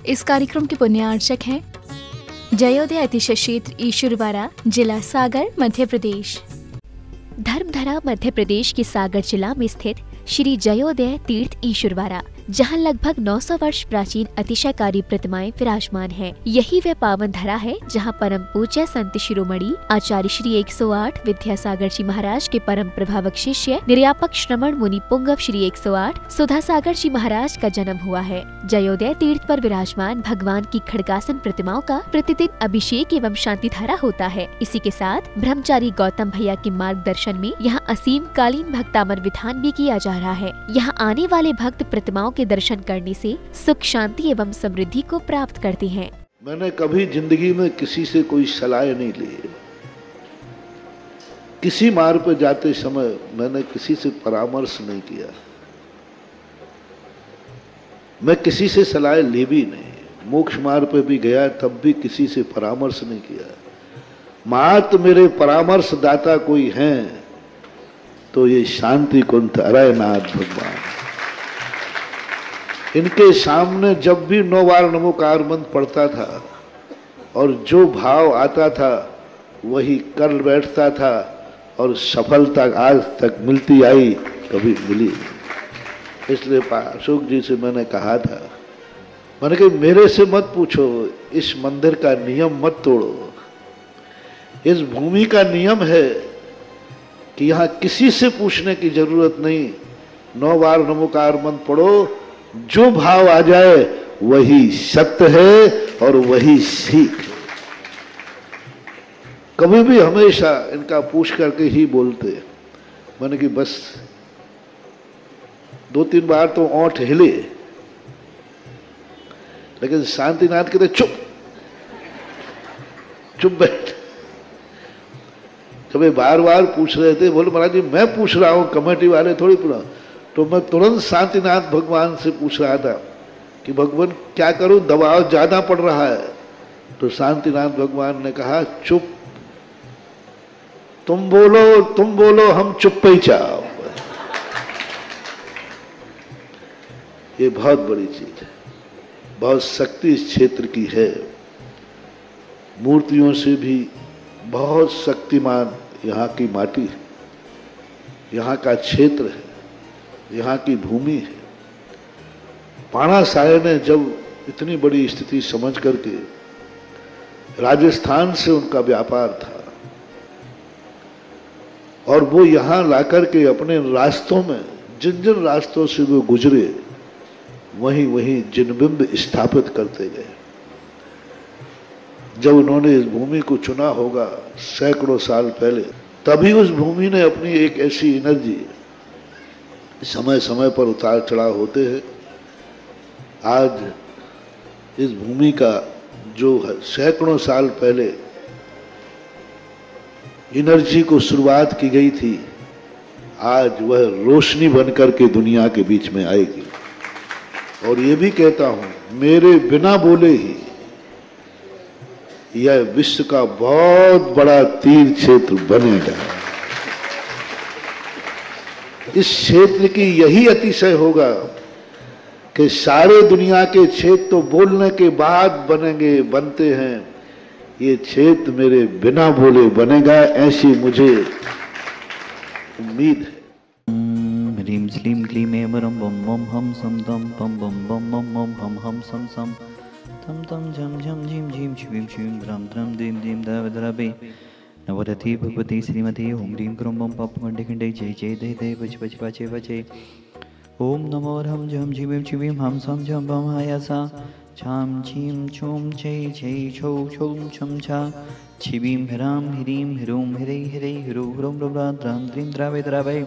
इस कार्यक्रम के पुण्यार्चक हैं जयोदय अतिशय क्षेत्र ईश्वरवाड़ा, जिला सागर, मध्य प्रदेश। धर्मधरा मध्य प्रदेश के सागर जिला में स्थित श्री जयोदय तीर्थ ईश्वरवाड़ा, जहां लगभग 900 वर्ष प्राचीन अतिशयकारी प्रतिमाएं विराजमान हैं। यही वह पावन धरा है जहां परम पूज्य संत शिरोमणि आचार्य श्री 108 विद्यासागर जी महाराज के परम प्रभावक शिष्य निर्यापक श्रमण मुनि पुंगव श्री 108 सुधा सागर जी महाराज का जन्म हुआ है। जयोदय तीर्थ पर विराजमान भगवान की खड्गासन प्रतिमाओं का प्रतिदिन अभिषेक एवं शांति धारा होता है। इसी के साथ ब्रह्मचारी गौतम भैया के मार्गदर्शन में यहाँ असीम कालीन भक्तामर विधान भी किया जा रहा है। यहाँ आने वाले भक्त प्रतिमाओं के दर्शन करने से सुख, शांति एवं समृद्धि को प्राप्त करते हैं। मैंने कभी जिंदगी में किसी से कोई सलाह नहीं ली। किसी मार्ग पर जाते समय मैंने किसी से परामर्श नहीं किया। मैं किसी से सलाह ली भी नहीं। मोक्ष मार्ग पे भी गया तब भी किसी से परामर्श नहीं किया। मात्र मेरे परामर्श दाता कोई हैं तो ये शांति कुंठ अरयनाथ भगवान। इनके सामने जब भी 9 बार नमोकार मंत्र पढ़ता था और जो भाव आता था वही कर बैठता था और सफलता आज तक मिलती आई, कभी मिली। इसलिए अशोक जी से मैंने कहा था, मैंने कहा मेरे से मत पूछो, इस मंदिर का नियम मत तोड़ो। इस भूमि का नियम है कि यहाँ किसी से पूछने की जरूरत नहीं। 9 बार नमोकार मंत्र पढ़ो, जो भाव आ जाए वही सत्य है और वही सीख है। कभी भी हमेशा इनका पूछ करके ही बोलते। मैंने कि बस 2-3 बार तो ओंठ हिले, लेकिन शांतिनाथ कहते चुप चुप बैठ। कभी बार बार पूछ रहे थे, बोले महाराज जी मैं पूछ रहा हूं, कमेटी वाले थोड़ी पूरा। तो मैं तुरंत शांतिनाथ भगवान से पूछ रहा था कि भगवान क्या करूं, दबाव ज्यादा पड़ रहा है। तो शांतिनाथ भगवान ने कहा चुप, तुम बोलो हम चुप ही चाहो। ये बहुत बड़ी चीज है, बहुत शक्ति इस क्षेत्र की है। मूर्तियों से भी बहुत शक्तिमान यहाँ की माटी है, यहाँ का क्षेत्र है, यहाँ की भूमि है। पाणा साहे ने जब इतनी बड़ी स्थिति समझ करके, राजस्थान से उनका व्यापार था और वो यहाँ लाकर के अपने रास्तों में जिन जिन रास्तों से वो गुजरे वहीं वहीं जिनबिंब स्थापित करते गए। जब उन्होंने इस भूमि को चुना होगा सैकड़ों साल पहले, तभी उस भूमि ने अपनी एक ऐसी एनर्जी, समय समय पर उतार चढ़ाव होते हैं। आज इस भूमि का जो सैकड़ों साल पहले एनर्जी को शुरुआत की गई थी, आज वह रोशनी बनकर के दुनिया के बीच में आएगी। और ये भी कहता हूं, मेरे बिना बोले ही यह विश्व का बहुत बड़ा तीर्थ क्षेत्र बनेगा। इस क्षेत्र की यही अतिशय होगा कि सारे दुनिया के क्षेत्र तो बोलने के बाद बनते हैं, ये क्षेत्र मेरे बिना बोले बनेगा, ऐसी मुझे उम्मीद है। ह्रीं श्रीं क्लीं एवं बम बम हम सम तम पम बम बम बम बम हम सम सम तम तम झम झम झीम झीम शिवीं शिवीं द्रम द्रम दीम दीम द्रवे नवरथी भगवती श्रीमती ओम ह्रीं क्रों बम पप खंडे खंडे जय जय दे दे बच बच बचे बचे ओम नमो हम झम झीं शिवीं हम सम झम बम हायासा छाम छीम छूम छय छय छौ छौम छम छा छिवीं ह्राम ह्रीं ह्रूं ह्रै ह्रै ह्रू ह्रूं द्राम द्रीं द्रावे द्रावे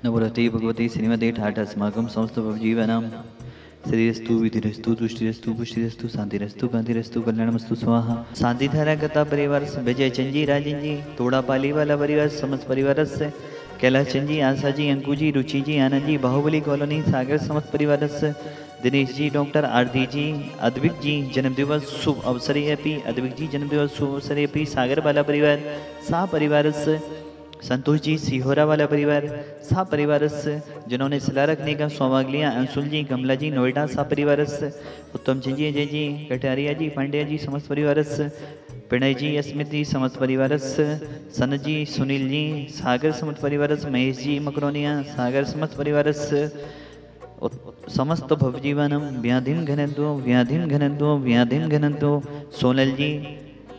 नवरथी भगवती श्रीमती ठाठ अस्माकं समस्त जीवनम श्रीरस्तु विधिरस्तु तुष्टिरस्तु पुष्टिरस्तु शांतिरस्तु कांतिरस्तु कल्याणमस्तु स्वाहा। शांति धारा कथा परिवार से विजय चंद जी, राजन जी, तोड़ा पाली वाला परिवार समस्त परिवार से, कैलाश चंद जी, आशा जी, अंकु जी, रुचि जी, आनंद जी, बाहुबली कॉलोनी सागर समस्त परिवार से, दिनेश जी, डॉक्टर आरती जी, अद्विक जी जन्मदिवस शुभ अवसर एपी, अद्विक जी जन्मदिवस शुभ अवसर एपी, सागर वाला परिवार सा परिवार से, संतोष जी सीहोरा वाला परिवार, सा परिवारस्य जिन्होंने सिला रखने का सौभाग्य लिया, अंशुल जी, कमला जी, नोएडा सा परिवारस्य, उत्तम जी, अजय जी, कटारिया जी, पांड्या जी, समस्त परिवारस्य, प्रणय जी, अस्मित जी, समस्त परिवारस्य, सन जी, सुनील जी, सागर समस्त परिवारस्य, महेश जी, मकरोनिया, सागर समस्त परिवारस्य, समस्त भवजीवनम व्याधिन घनत्व, सोनल जी,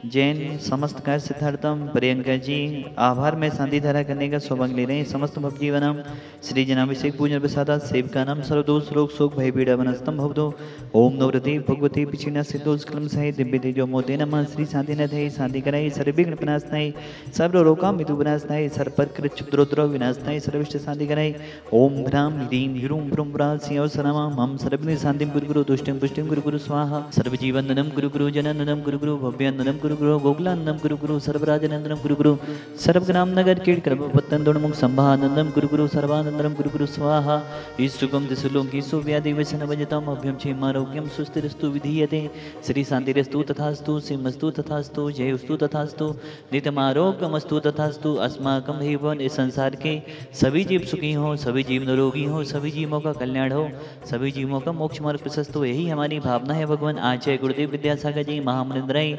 जैन, समस्त कार्य सिद्धार्थम, प्रियंका जी, आभार में शांति धारा करने का सौभाग्य ले रहे हैं, समस्त भवजीवनम, श्री जनाभिषेक पूजन प्रसादा सेवका नाम सर्वदोष रोग शोक भय पीड़ा वनस्तम भवदो, ओम नवरति भगवती पिछिना सिद्धोस्कलम सहित दिव्य तेजो मोदे नमः, श्री शांतिनाथ शांति कराई, सर्वविघ्न विनाशनाय, सर्व रोका मितु विनाशनाय, सर्वपर क्षुद्रोद्रव विनाशनाय, सर्विष्ट शांति कराई, ओम ह्राम ह्रीम ह्रूम ब्रूम ब्रासियो सनमा मम सर्वविघ्न शांतिम गुरु गुरु दुष्टम पुष्टिम गुरु गुरु स्वाहा, सर्वजीवनंदनम गुरु गुरु जननंदनम गुरु गुरु भव्यानंदनम गुरु गुरु गोकुलानंदम गुरु गुरु सर्वराजनंदनम गुरु गुरु सर्वग्राम नगर कीट कृपपत्तन दोणमुख संभानंदम गुरु गुरु सर्वानंदनम गुरु गुरु स्वाहा, ईसुकम दिसुलोम कीसु व्याधि व्यसन वजतम अभ्यम क्षेमारोग्यम सुस्थिरस्तु विधीयते, श्री शांतिरस्तु तथास्तु, सिंहस्तु तथास्तु, जयस्तु तथास्तु, नितमारोग्यमस्तु तथास्तु, अस्माकं जीवन इस संसार के सभी जीव सुखी हो, सभी जीव निरोगी हो, सभी जीवों का कल्याण हो, सभी जीवों का मोक्ष मार्ग प्रशस्त हो, यही हमारी भावना है भगवान। आचार्य गुरुदेव विद्यासागर जी, महामुनिंद्राय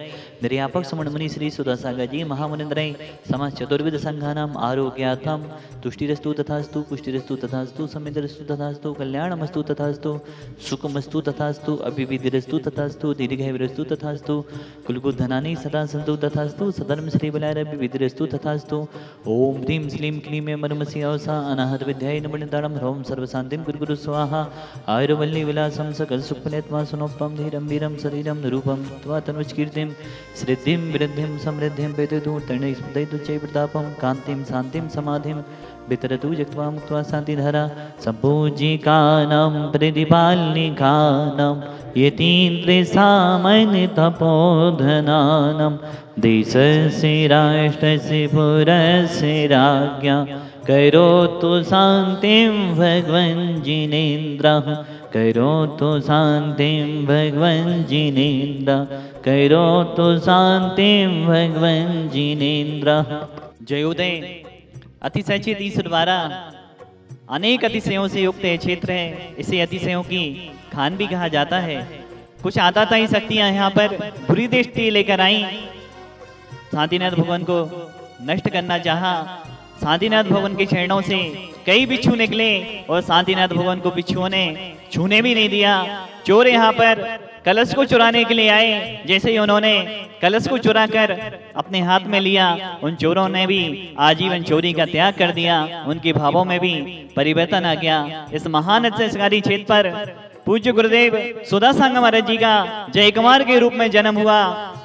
निर्यापक समण मुनि श्री सुदासागर जी, महामुनिंद्राय समाज चतुर्विध संघानाम आरोग्यार्थम तुष्टिरस्तु तथास्तु, पुष्टिरस्तु तथास्तु, समितिरस्तु तथास्तु, कल्याणमस्तु तथास्तु, सुखमस्तु तथास्तु, अभिविधिरस्तु तथास्तु, दीर्घायुरस्तु तथास्तु, कुलबुद्धनानि सदा सन्तु तथास्तु, सधर्म श्री बलारभिविधिरस्तु तथास्तु, ओम ह्रीं श्लीं क्लीं मर्मसि अवसा अनाहत विद्याय नमनिदारम ह्रौं सर्वशान्तिं गुरु गुरु स्वाहा, आयुर्वल्ली विलासं सकल सुखफलेत्मा सुनोपम धीरं वीरं शरीरं निरूपं त्वा तनुष्कीर्तिं श्रीद्धिं वृद्धिं समृद्धिं वेदतु तरणै स्मृतयतु च प्रतापं कान्तिं शान्तिं समाधिं वितरतु जक्त्वा मुक्त्वा शान्तिधारा, सम्पूजिकानां प्रतिपालनिकानां यतीन्द्र सामान्य तपोधनानां देशस्य राष्ट्रस्य पुरस्य राज्ञा करोतु शान्तिं भगवन् जिनेन्द्रः, करोतु शान्तिं भगवन् जिनेन्द्रः, करोतु शान्तिं भगवन् जिनेन्द्रः। जयोदय अतिशय क्षेत्र ईश्वर द्वारा अनेक अतिशयों से युक्त क्षेत्र है, इसे अतिशयों की खान भी कहा जाता है। कुछ आताताई शक्तियां यहाँ पर बुरी दृष्टि लेकर आई, शांतिनाथ भगवान को नष्ट करना चाहा। शांतिनाथ भगवान के चरणों से कई बिच्छू निकले और शांतिनाथ भगवान को बिच्छुओं ने छूने भी नहीं दिया। चोर यहाँ पर कलश को चुराने के लिए आए, जैसे ही उन्होंने कलश को चुरा कर अपने हाथ में लिया, उन चोरों ने भी आजीवन चोरी का त्याग कर दिया, उनके भावों में भी परिवर्तन आ गया। इस महान अत्याचारी क्षेत्र पर पूज्य गुरुदेव सुदासागर महाराज जी का जय कुमार के रूप में जन्म हुआ,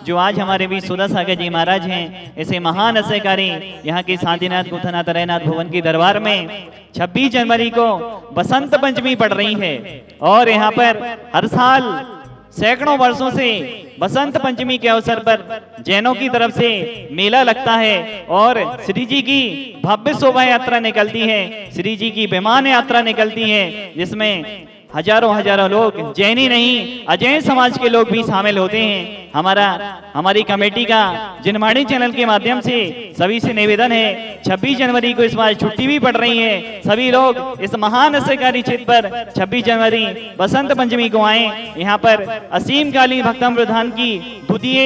जो आज हमारे भी सुदासागर जी महाराज हैं। ऐसे महान अत्याचारी यहाँ के शांतिनाथ गुथनाथ रैनाथ भवन के दरबार में 26 जनवरी को बसंत पंचमी पड़ रही है और यहाँ पर हर साल सैकड़ों वर्षों से बसंत पंचमी के अवसर पर जैनों की तरफ से मेला लगता है और श्री जी की भव्य शोभा यात्रा निकलती है, श्री जी की विमान यात्रा निकलती है, जिसमें हजारों लोग जैनी नहीं अजैन समाज के लोग भी शामिल होते हैं। हमारी कमेटी का जनवाणी चैनल के माध्यम से सभी से निवेदन है, 26 जनवरी को इस बार छुट्टी भी पड़ रही है, सभी लोग इस महान अत्याचारी क्षेत्र पर 26 जनवरी बसंत पंचमी को आए। यहाँ पर असीम कालीन भक्तम प्रधान की द्वितीय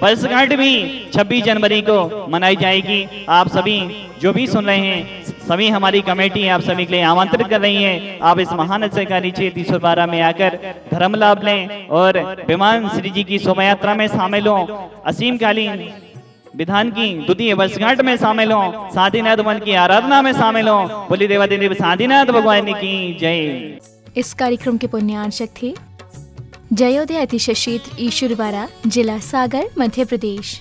वर्षगांठ भी 26 जनवरी को मनाई जाएगी। आप सभी जो भी सुन रहे हैं, सभी हमारी कमेटी आप सभी के लिए आमंत्रित कर रही है। आप इस महान अत्याचारी क्षेत्र ईश्वरपारा में आकर धर्म लाभ लें और विमान श्री जी की शोभा यात्रा में शामिल हो, असीम कालीन विधान की द्वितीय वर्षगांठ में शामिल हो, शांतिनाथ भगवान की आराधना में शामिल हो। बोली देवादिदेव शांतिनाथ भगवान की जय। इस कार्यक्रम के पुण्यार्चक थे जयोदय अतिशय क्षेत्र ईश्वरपारा, जिला सागर, मध्य प्रदेश।